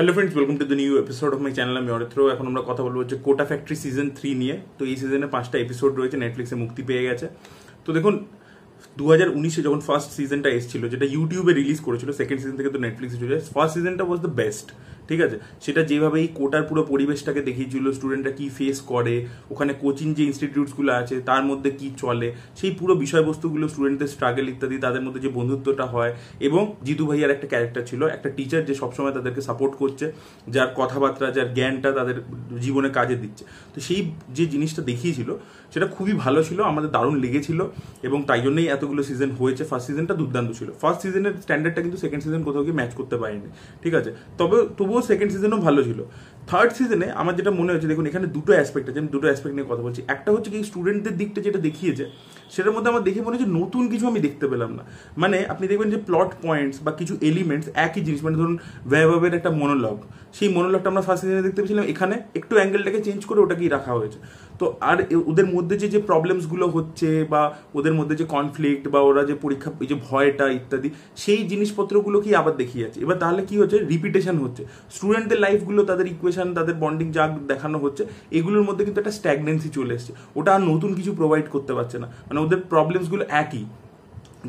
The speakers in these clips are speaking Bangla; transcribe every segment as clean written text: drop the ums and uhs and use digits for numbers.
Hello friends, welcome to the new episode of my channel. আমি অরিত্র। এখন আমরা কথা বলবো হচ্ছে কোটা ফ্যাক্টরি সিজন 3 নিয়ে। তো এই সিজনে 5টা এপিসোড রয়েছে, নেটফ্লিক্সে মুক্তি পেয়ে গেছে। তো দেখুন, 2019-এ যখন ফার্স্ট সিজনটা এসেছিল, যেটা ইউটিউবে রিলিজ করেছিল, সেকেন্ড সিজন থেকে তো নেটফ্লিক্সে চলে যায়। ফার্স্ট সিজনটা ওয়াজ দ্য বেস্ট, ঠিক আছে। সেটা যেভাবে এই কোটার পুরো পরিবেশটাকে দেখিয়েছিল, স্টুডেন্টরা কি ফেস করে, ওখানে কোচিং যে ইনস্টিটিউটসগুলো আছে তার মধ্যে কি চলে, সেই পুরো বিষয়বস্তুগুলো, স্টুডেন্টদের স্ট্রাগল ইত্যাদি, তাদের মধ্যে যে বন্ধুত্বটা হয়। এবং জিতু ভাইয়ার একটা ক্যারেক্টার ছিল, একটা টিচার যে সবসময় তাদেরকে সাপোর্ট করছে, যার কথাবার্তা, যার জ্ঞানটা তাদের জীবনে কাজে দিচ্ছে। তো সেই যে জিনিসটা দেখিয়েছিল সেটা খুবই ভালো ছিল, আমাদের দারুণ লেগেছিল এবং তাই জন্যই এতগুলো সিজন হয়েছে। ফার্স্ট সিজনটা দুর্দান্ত ছিল। ফার্স্ট সিজনের স্ট্যান্ডার্ডটা কিন্তু সেকেন্ড সিজন কোথাও গিয়ে ম্যাচ করতে পারেনি, ঠিক আছে। তবুও সেকেন্ড সিজনও ভালো ছিল। থার্ড সিজনে আমার যেটা মনে হচ্ছে, দেখুন এখানে দুটো অ্যাসপেক্ট আছে, আমি দুটো অ্যাসপেক্ট নিয়ে কথা বলছি। একটা হচ্ছে কি, স্টুডেন্টদের দিকটা যেটা দেখিয়েছে সেটার মধ্যে আমার দেখে মনে হচ্ছে নতুন কিছু আমি দেখতে পেলাম না। মানে আপনি দেখবেন যে প্লট পয়েন্টস বা কিছু এলিমেন্টস একই জিনিস, মানে ধরুন বৈভবের একটা মনোলগ, সেই মনোলগটা আমরা ফার্স্ট সিজনে দেখতে পেয়েছিলাম, এখানে একটু অ্যাঙ্গেলটাকে চেঞ্জ করে ওটাকেই রাখা হয়েছে। তো আর ওদের মধ্যে যে প্রবলেমসগুলো হচ্ছে বা ওদের মধ্যে যে কনফ্লিক্ট বা ওরা যে পরীক্ষা, এই যে ভয়টা ইত্যাদি, সেই জিনিসপত্রগুলোকেই আবার দেখিয়ে যাচ্ছে। এবার তাহলে কি হচ্ছে, রিপিটেশন হচ্ছে। স্টুডেন্টদের লাইফগুলো, তাদের ইকুয়েশন, তাদের বন্ডিং যা দেখানো হচ্ছে, এগুলোর মধ্যে কিন্তু একটা স্ট্যাগনেন্সি চলে এসছে। ওটা আর নতুন কিছু প্রোভাইড করতে পারছে না। মানে ওদের প্রবলেমসগুলো একই,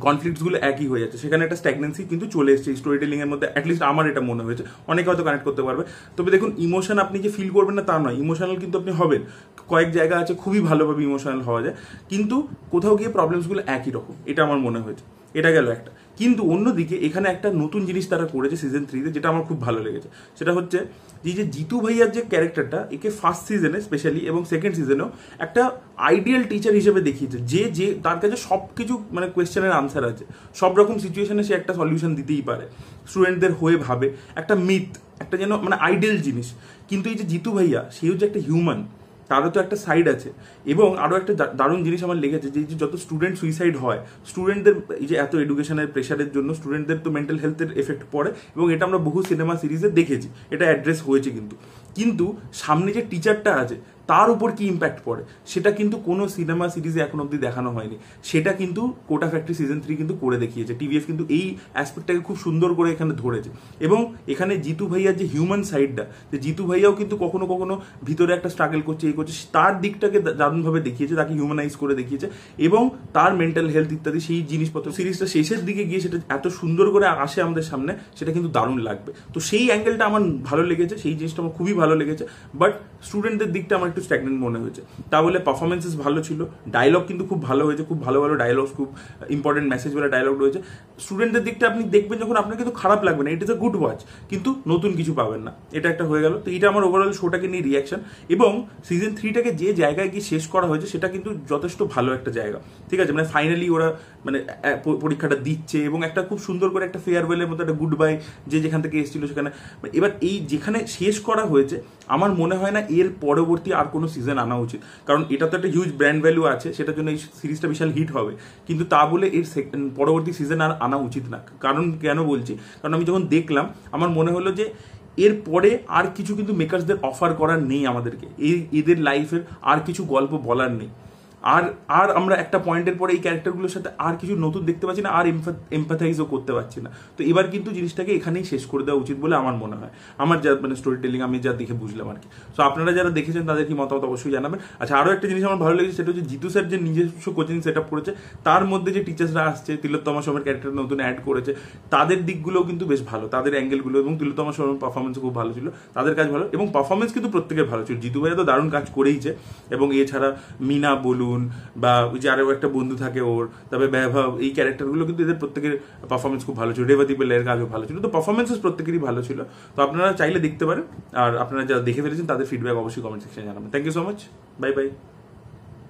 কনফ্লিক্টসগুলো একই হয়ে যাচ্ছে, সেখানে একটা স্ট্যাগনেন্সি কিন্তু চলে এসছে স্টোরি টেলিং এর মধ্যে। অ্যাটলিস্ট আমার এটা মনে হয়েছে, অনেকে হয়তো কানেক্ট করতে পারবে। তবে দেখুন, ইমোশন আপনি যে ফিল করবেন না তা নয়, ইমোশনাল কিন্তু আপনি হবেন। কয়েক জায়গা আছে খুবই ভালোভাবে ইমোশনাল হওয়া যায়, কিন্তু কোথাও গিয়ে প্রবলেমসগুলো একই রকম, এটা আমার মনে হয়েছে। এটা গেল একটা। কিন্তু অন্যদিকে এখানে একটা নতুন জিনিস তারা করেছে সিজন 3-তে, যেটা আমার খুব ভালো লেগেছে। সেটা হচ্ছে যে জিতু ভাইয়ার যে ক্যারেক্টারটা, একে ফার্স্ট সিজনে স্পেশালি এবং সেকেন্ড সিজনেও একটা আইডিয়াল টিচার হিসেবে দেখিয়েছে, যে তার কাছে সব কিছু, মানে কোয়েশ্চেনের আনসার আছে, সব রকম সিচুয়েশনে সে একটা সলিউশন দিতেই পারে, স্টুডেন্টদের হয়ে ভাবে। একটা মিথ, একটা যেন মানে আইডিয়াল জিনিস। কিন্তু এই যে জিতু ভাইয়া, সেও যে একটা হিউম্যান, তারও তো একটা সাইড আছে। এবং আরও একটা দারুণ জিনিস আমার লেগেছে, যে যত স্টুডেন্ট সুইসাইড হয়, স্টুডেন্টদের এই যে এত এডুকেশনের প্রেশারের জন্য স্টুডেন্টদের তো মেন্টাল হেলথের এফেক্ট পড়ে, এবং এটা আমরা বহু সিনেমা সিরিজে দেখেছি, এটা অ্যাড্রেস হয়েছে। কিন্তু সামনে যে টিচারটা আছে তার উপর কি ইম্প্যাক্ট পড়ে, সেটা কিন্তু কোনো সিনেমা সিরিজে এখন অব্দি দেখানো হয়নি। সেটা কিন্তু কোটা ফ্যাক্টরি সিজন 3 কিন্তু করে দেখিয়েছে। টিভিএফ কিন্তু এই অ্যাসপেক্টটাকে খুব সুন্দর করে এখানে ধরেছে। এবং এখানে জিতু ভাইয়ার যে হিউম্যান সাইডটা, যে জিতু ভাইয়াও কিন্তু কখনো কখনো ভিতরে একটা স্ট্রাগল করছে, এই করছে, তার দিকটাকে দারুণভাবে দেখিয়েছে, তাকে হিউম্যানাইজ করে দেখিয়েছে। এবং তার মেন্টাল হেলথ ইত্যাদি সেই জিনিসপত্র, সিরিজটা শেষের দিকে গিয়ে সেটা এত সুন্দর করে আসে আমাদের সামনে, সেটা কিন্তু দারুণ লাগবে। তো সেই অ্যাঙ্গেলটা আমার ভালো লেগেছে, সেই জিনিসটা আমার খুবই ভালো লেগেছে। বাট স্টুডেন্টদের দিকটা আমার একটু স্ট্যাগনেন্ট মনে হয়েছে। তা বলে পারফরমেন্সেস ভালো ছিল, ডায়লগ কিন্তু খুব ভালো হয়েছে, খুব ভালো ভালো ডায়লগ, খুব ইম্পর্টেন্ট মেসেজ বলে ডায়লগ রয়েছে। স্টুডেন্টদের দিকটা আপনি দেখবেন যখন, আপনার কিন্তু খারাপ লাগবে না, it is a good watch, কিন্তু নতুন কিছু পাবেন না, এটা একটা হয়ে গেল। তো এটা আমার ওভারঅল শোটাকে নিয়ে রিয়াকশন। এবং সিজন 3টাকে যে জায়গায় গিয়ে শেষ করা হয়েছে, সেটা কিন্তু যথেষ্ট ভালো একটা জায়গা, ঠিক আছে। মানে ফাইনালি ওরা মানে পরীক্ষাটা দিচ্ছে এবং একটা খুব সুন্দর করে একটা ফেয়ারওয়েলের মতো একটা গুড বাই, যে যেখান থেকে এসেছিল সেখানে। এবার এই যেখানে শেষ করা হয়েছে, আমার মনে হয় না এর পরবর্তী আর কোনো সিজন আনা উচিত, কারণ এটা তো একটা হিউজ ব্র্যান্ড ভ্যালু আছে, সেটার জন্য এই সিরিজটা বিশাল হিট হবে। কিন্তু তা বলে এর পরবর্তী সিজন আর আনা উচিত না। কারণ কেন বলছি, কারণ আমি যখন দেখলাম, আমার মনে হলো যে এর পরে আর কিছু কিন্তু মেকার্সদের অফার করার নেই আমাদেরকে, এদের লাইফের আর কিছু গল্প বলার নেই। আর আমরা একটা পয়েন্টের পরে এই ক্যারেক্টারগুলোর সাথে আর কিছু নতুন দেখতে পাচ্ছি না, আর এমপ্যাথাইজও করতে পারছি না। তো এবার কিন্তু জিনিসটাকে এখানেই শেষ করে দেওয়া উচিত বলে আমার মনে হয়, আমার যা মানে স্টোরি টেলিং আমি যা দেখে বুঝলাম আর কি। সো আপনারা যারা দেখেছেন তাদের কি মতামত অবশ্যই জানাবেন। আচ্ছা, আরও একটা জিনিস আমার ভালো লেগেছে, সেটা হচ্ছে জিতু স্যার যে নিজস্ব কোচিং সেট আপ করেছে, তার মধ্যে যে টিচার্সরা আসছে, তিলোত্তমা সোমের ক্যারেক্টার নতুন অ্যাড করেছে, তাদের দিকগুলোও কিন্তু বেশ ভালো, তাদের অ্যাঙ্গেলগুলো, এবং তিলোত্তমা সোমের পারফরমেন্সও খুব ভালো ছিল, তাদের কাজ ভালো, এবং পারফরমেন্স কিন্তু প্রত্যেকের ভালো ছিল। জিতু ভাইয়া তো দারুণ কাজ করেইছে, এবং এছাড়া মিনা বলুন বা ওই যে আরও একটা বন্ধু থাকে ওর, তবে বৈভব, এই ক্যারেক্টারগুলো কিন্তু এদের প্রত্যেকের পারফরমেন্স খুব ভালো ছিল। রেবতী পেলের কাজও ভালো ছিল। তো পারফরমেন্সেস প্রত্যেকেরই ভালো ছিল। তো আপনারা চাইলে দেখতে পারেন, আর আপনারা যারা দেখে ফেলেছেন তাদের ফিডব্যাক অবশ্যই কমেন্ট সেকশনে জানাবেন। Thank you so much, bye by.